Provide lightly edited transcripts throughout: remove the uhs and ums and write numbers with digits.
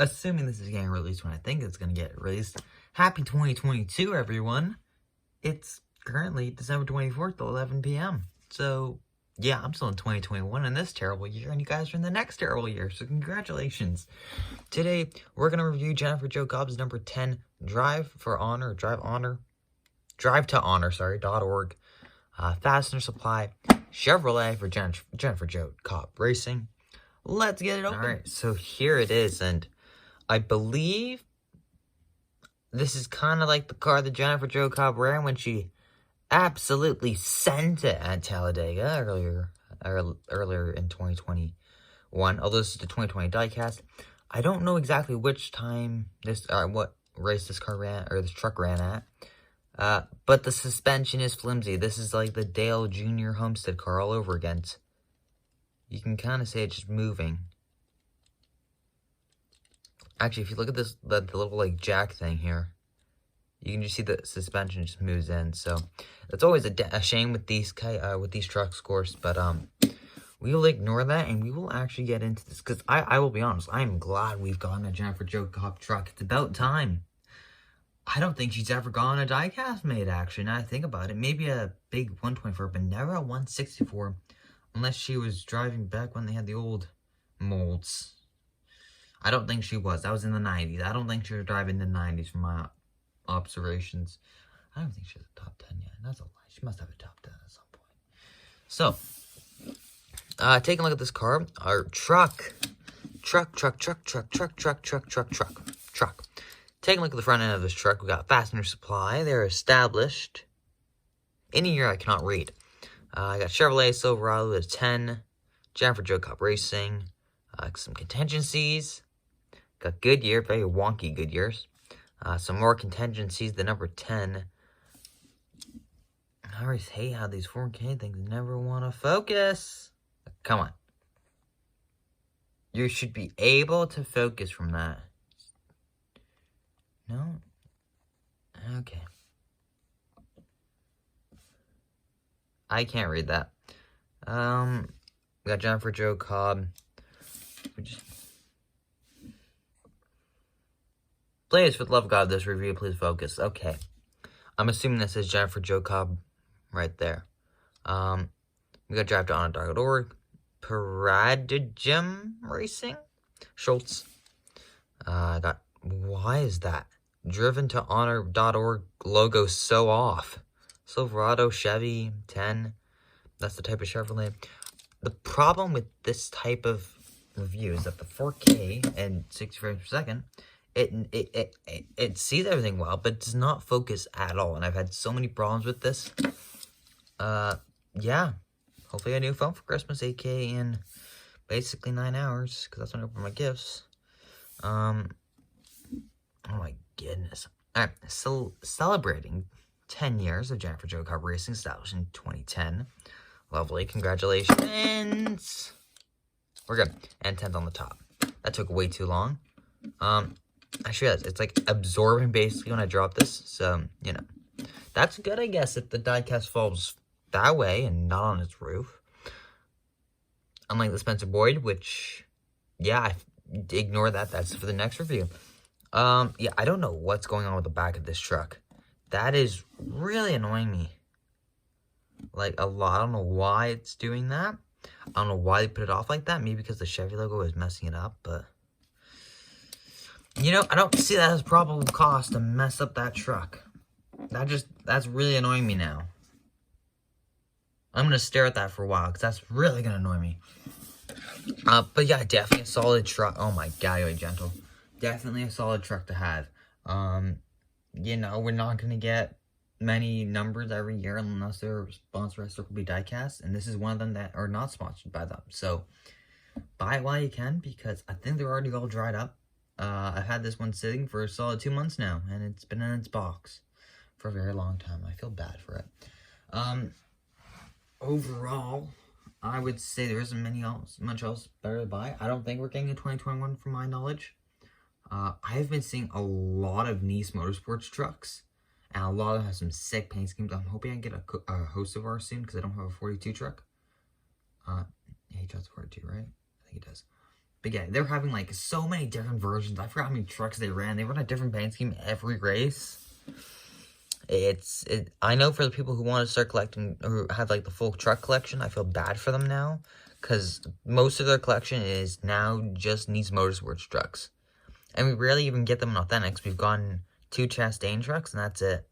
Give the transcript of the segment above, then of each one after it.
assuming this is getting released when I think it's going to get released, happy 2022, everyone. It's currently December 24th, 11 p.m. So, yeah, I'm still in 2021 in this terrible year, and you guys are in the next terrible year, so congratulations. Today, we're going to review Jennifer Jo Cobb's number 10 Drive to Honor.org, Fastener Supply, Chevrolet for Jennifer Jo Cobb Racing. Let's get it open. Alright, so here it is, and I believe this is kind of like the car that Jennifer Jo Cobb ran when she absolutely sent it at Talladega earlier in 2021. Although this is the 2020 Diecast, I don't know exactly which time what race this car ran, or this truck ran at. But the suspension is flimsy. This is like the Dale Jr. Homestead car all over again. You can kind of say it's just moving. Actually, if you look at this, the little like jack thing here, you can just see the suspension just moves in. So it's always a shame with these trucks, of course. But we will ignore that, and we will actually get into this, because I will be honest, I am glad we've gotten a Jennifer Jo Cobb truck. It's about time. I don't think she's ever gotten a diecast made, actually, now I think about it. Maybe a big 124, but never a 164. Unless she was driving back when they had the old molds. I don't think she was. That was in the 90s. I don't think she was driving in the 90s from my observations. I don't think she has a top 10 yet. That's a lie. She must have a top 10 at some point. So, taking a look at this car. Our truck. Taking a look at the front end of this truck. We got Fastener Supply. They're established in a year I cannot read. I got Chevrolet Silverado at 10, Jennifer Jo Cobb Racing, some contingencies, got Goodyear, very wonky Goodyears, some more contingencies, the number 10. I always hate how these 4K things never want to focus. Come on. You should be able to focus from that. No? Okay. I can't read that. We got Jennifer Jo Cobb. Please, for the love of God, this review, please focus. Okay. I'm assuming this is Jennifer Jo Cobb right there. We got Drive to Honor.org. Paradigm Racing. Schultz. I got, why is that? Driven to Honor.org logo so off. Silverado, Chevy, 10. That's the type of Chevrolet. The problem with this type of review is that the 4K and 60 frames per second, it sees everything well, but does not focus at all. And I've had so many problems with this. Yeah. Hopefully a new phone for Christmas, aka in basically 9 hours, because that's when I open my gifts. Oh my goodness. Alright, so celebrating 10 years of Jennifer Jo Cobb Racing, established in 2010. Lovely, congratulations. We're good. And 10th on the top. That took way too long. Actually, it's like absorbing basically when I drop this. So, you know, that's good, I guess, if the diecast falls that way and not on its roof. Unlike the Spencer Boyd, which, yeah, ignore that. That's for the next review. Yeah, I don't know what's going on with the back of this truck. That is really annoying me. Like, a lot. I don't know why it's doing that. I don't know why they put it off like that. Maybe because the Chevy logo is messing it up, but... You know, I don't see that as probable cause to mess up that truck. That's really annoying me now. I'm going to stare at that for a while, because that's really going to annoy me. But yeah, definitely a solid truck. Oh my god, you're gentle. Definitely a solid truck to have. You know, we're not going to get many numbers every year unless they're sponsored by Circle B Diecast, and this is one of them that are not sponsored by them. So, buy it while you can, because I think they're already all dried up. I've had this one sitting for a solid 2 months now, and it's been in its box for a very long time. I feel bad for it. Overall, I would say there isn't much else better to buy. I don't think we're getting a 2021 from my knowledge. I've been seeing a lot of Nice Motorsports trucks, and a lot of them have some sick paint schemes. I'm hoping I get a host of ours soon, because I don't have a 42 truck. He drives a 42, right? I think he does. But yeah, they're having like so many different versions. I forgot how many trucks they ran. They run a different paint scheme every race. I know for the people who want to start collecting or have like the full truck collection, I feel bad for them now, because most of their collection is now just Nice Motorsports trucks, and we rarely even get them in Authentics. We've gotten 2 Chastain trucks, and that's it.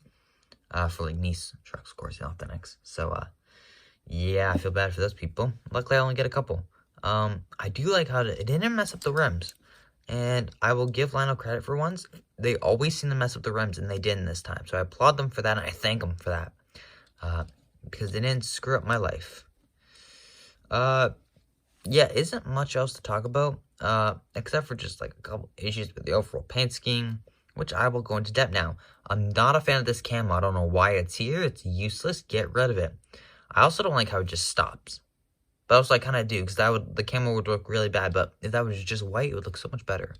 For like Nice trucks, of course, in Authentics. So yeah, I feel bad for those people. Luckily, I only get a couple. I do like how it didn't mess up the rims. And I will give Lionel credit for once. They always seem to mess up the rims, and they didn't this time. So I applaud them for that, and I thank them for that. Because they didn't screw up my life. Yeah, isn't much else to talk about. Except for just like a couple issues with the overall paint scheme, which I will go into depth now. I'm not a fan of this camo. I don't know why it's here. It's useless. Get rid of it. I also don't like how it just stops. But also I kind of do, because the camera would look really bad. But if that was just white, it would look so much better.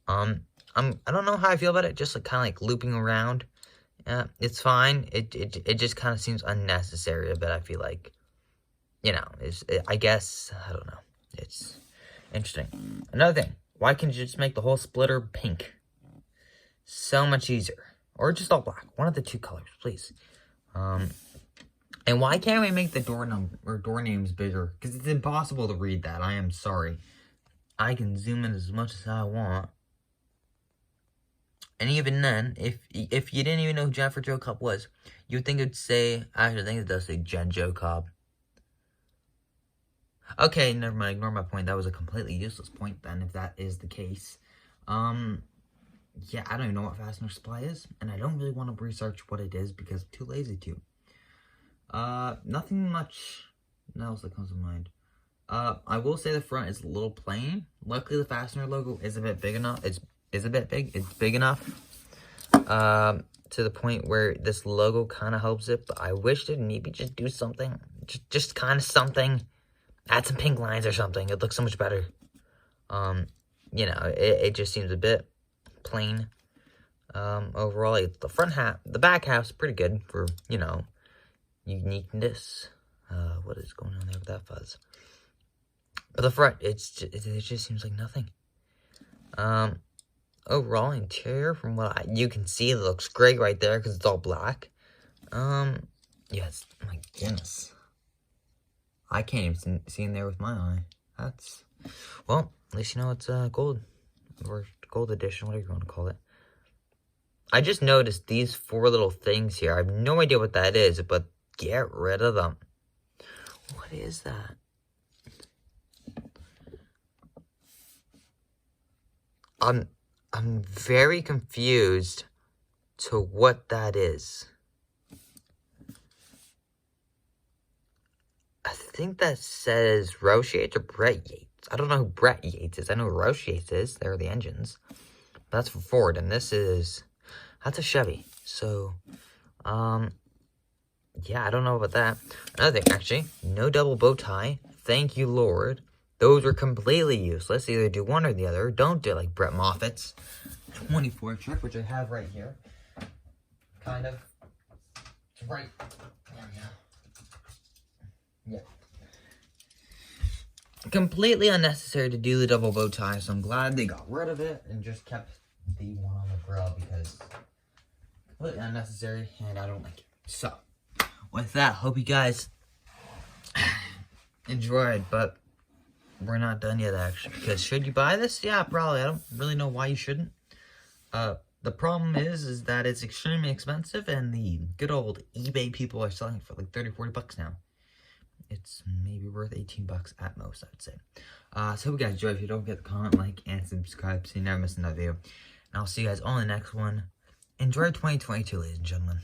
I don't know how I feel about it. Just like kind of like looping around. It's fine. It just kind of seems unnecessary a bit. I feel like, you know, I guess I don't know. It's interesting. Another thing, why can't you just make the whole splitter pink? So much easier, or just all black. One of the 2 colors, please. And why can't we make the door names bigger? Because it's impossible to read that. I am sorry. I can zoom in as much as I want. And even then, if you didn't even know who Jennifer Jo Cobb was, you would think it would say, actually I think it does say Jen Jo Cobb. Okay, never mind, ignore my point. That was a completely useless point then, if that is the case. Yeah, I don't even know what Fastener Supply is, and I don't really want to research what it is because I'm too lazy to. Nothing much else that comes to mind. I will say the front is a little plain. Luckily, the Fastener logo is a bit big enough. It's a bit big. It's big enough, to the point where this logo kind of helps it. But I wish they'd maybe just do something, just kind of something. Add some pink lines or something. It looks so much better. You know, it just seems a bit plain. Overall, like the back half's pretty good for, you know, uniqueness. What is going on there with that fuzz? But the front, it just seems like nothing. Overall interior, from what you can see, it looks great right there because it's all black. Yes, my goodness, I can't even see in there with my eye. That's, well, at least you know it's gold, or gold edition, whatever you want to call it. I just noticed these 4 little things here. I have no idea what that is, but get rid of them. What is that? I'm very confused to what that is. I think that says Roche Yates or Brett Yates. I don't know who Brett Yates is. I know who Roche Yates is. They're the engines. But that's for Ford, and that's a Chevy. So, yeah, I don't know about that. Another thing, actually, no double bow tie. Thank you, Lord. Those were completely useless. Either do one or the other. Don't do like Brett Moffat's 24 truck, which I have right here. Kind of. It's right. There we go. Yeah. Completely unnecessary to do the double bow tie, so I'm glad they got rid of it and just kept the one on the grill because completely unnecessary and I don't like it. So, with that, hope you guys enjoyed, but we're not done yet actually, because should you buy this? Yeah, probably. I don't really know why you shouldn't. The problem is that it's extremely expensive and the good old eBay people are selling it for like 30, 40 bucks now. It's maybe worth 18 bucks at most, I would say. So hope you guys enjoyed. If you don't forget to comment, like, and subscribe so you never miss another video. And I'll see you guys on the next one. Enjoy 2022, ladies and gentlemen.